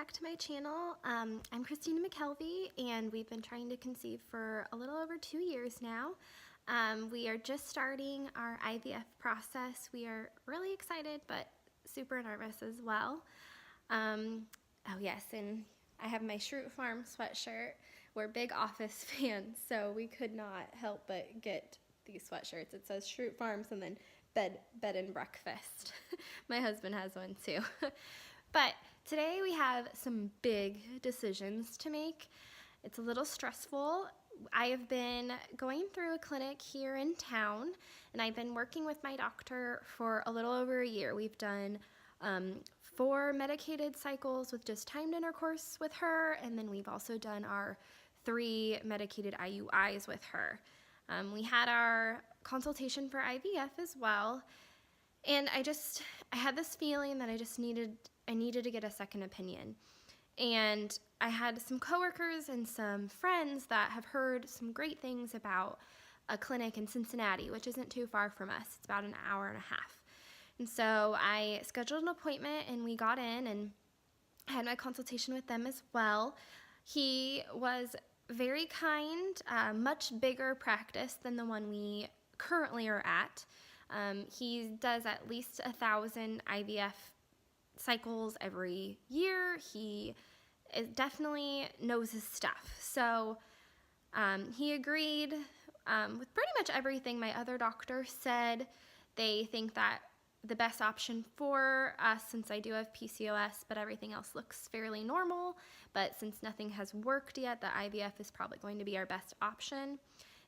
back to my channel. I'm Christina McKelvey, and we've been trying to conceive for a little over 2 years now. We are just starting our IVF process. We are really excited, but super nervous as well. Oh yes, and I have my Shroot Farm sweatshirt. We're big Office fans, so we could not help but get these sweatshirts. It says Shroot Farms and then bed and breakfast. My husband has one too. But today we have some big decisions to make. It's a little stressful. I have been going through a clinic here in town, and I've been working with my doctor for a little over a year. We've done 4 medicated cycles with just timed intercourse with her, and then we've also done our 3 medicated IUIs with her. We had our consultation for IVF as well, and I had this feeling that I needed to get a second opinion. And I had some coworkers and some friends that have heard some great things about a clinic in Cincinnati, which isn't too far from us. It's about an hour and a half. And so I scheduled an appointment, and we got in and had my consultation with them as well. He was very kind, much bigger practice than the one we currently are at. He does at least 1,000 IVF cycles every year. He definitely knows his stuff. So he agreed with pretty much everything my other doctor said. They think that the best option for us, since I do have PCOS, but everything else looks fairly normal, but since nothing has worked yet, the IVF is probably going to be our best option.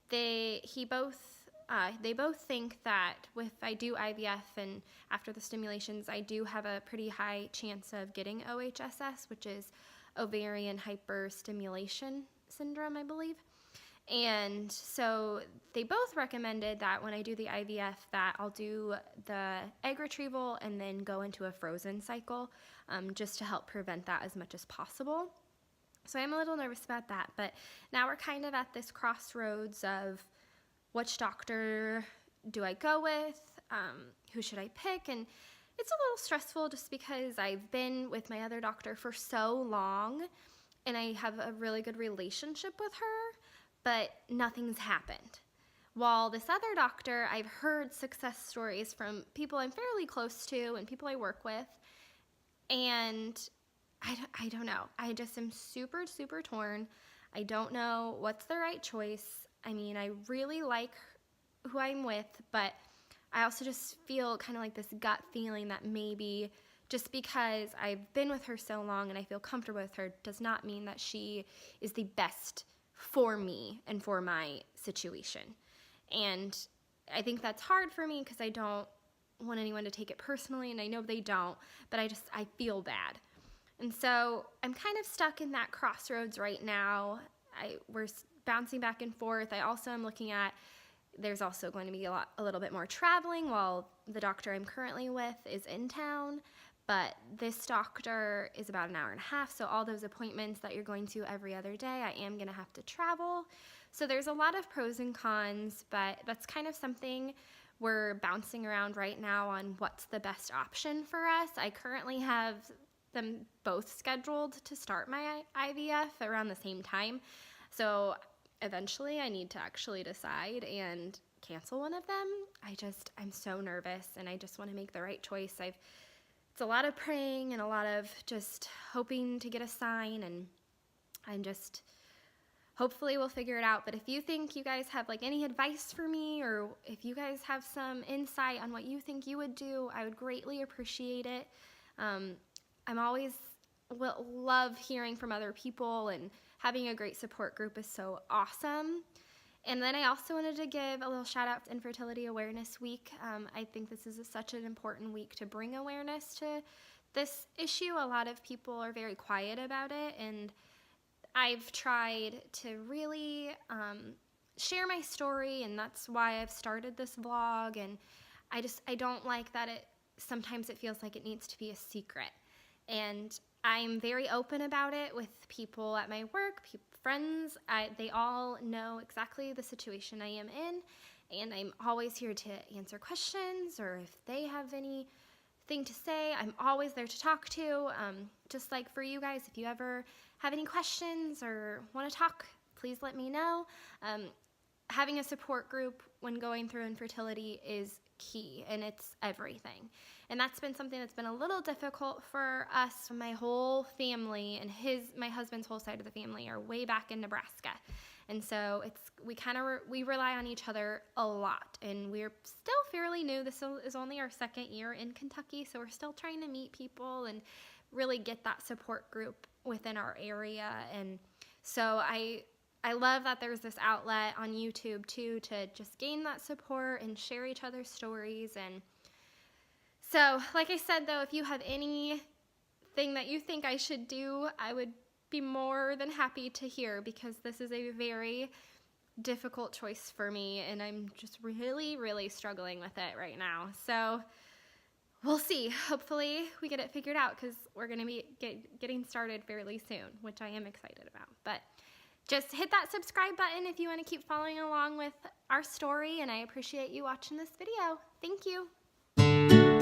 They both think that if I do IVF and after the stimulations, I do have a pretty high chance of getting OHSS, which is ovarian hyperstimulation syndrome, I believe. And so they both recommended that when I do the IVF that I'll do the egg retrieval and then go into a frozen cycle, just to help prevent that as much as possible. So I'm a little nervous about that, but now we're kind of at this crossroads of which doctor do I go with, who should I pick, and it's a little stressful just because I've been with my other doctor for so long, and I have a really good relationship with her, but nothing's happened. While this other doctor, I've heard success stories from people I'm fairly close to and people I work with, and I don't know. I just am super, super torn. I don't know what's the right choice. I mean, I really like who I'm with, but I also just feel kind of like this gut feeling that maybe just because I've been with her so long and I feel comfortable with her does not mean that she is the best for me and for my situation. And I think that's hard for me because I don't want anyone to take it personally, and I know they don't, but I feel bad. And so I'm kind of stuck in that crossroads right now. We're bouncing back and forth. I also am looking at, there's also going to be a little bit more traveling while the doctor I'm currently with is in town, but this doctor is about an hour and a half, so all those appointments that you're going to every other day, I am going to have to travel. So there's a lot of pros and cons, but that's kind of something we're bouncing around right now on what's the best option for us. I currently have them both scheduled to start my IVF around the same time, so eventually I need to actually decide and cancel one of them. I'm so nervous, and I just want to make the right choice. It's a lot of praying and a lot of just hoping to get a sign, and hopefully we'll figure it out. But if you think you guys have like any advice for me, or if you guys have some insight on what you think you would do, I would greatly appreciate it. I'm always love hearing from other people, and having a great support group is so awesome. And then I also wanted to give a little shout out to Fertility Awareness Week. I think this is such an important week to bring awareness to this issue. A lot of people are very quiet about it, and I've tried to really share my story, and that's why I've started this vlog. And I don't like that sometimes it feels like it needs to be a secret. And I'm very open about it with people at my work, friends. They all know exactly the situation I am in, and I'm always here to answer questions, or if they have any thing to say, I'm always there to talk to. Just like for you guys, if you ever have any questions or want to talk, please let me know. Having a support group when going through infertility is key, and it's everything. And that's been something that's been a little difficult for us. My whole family and my husband's whole side of the family are way back in Nebraska. And so we rely on each other a lot, and we're still fairly new. This is only our second year in Kentucky, so we're still trying to meet people and really get that support group within our area. And so I love that there's this outlet on YouTube too to just gain that support and share each other's stories. And so, like I said though, if you have anything that you think I should do, I would be more than happy to hear, because this is a very difficult choice for me, and I'm just really, really struggling with it right now. So we'll see. Hopefully we get it figured out, because we're going to be getting started fairly soon, which I am excited about. But just hit that subscribe button if you want to keep following along with our story, and I appreciate you watching this video. Thank you.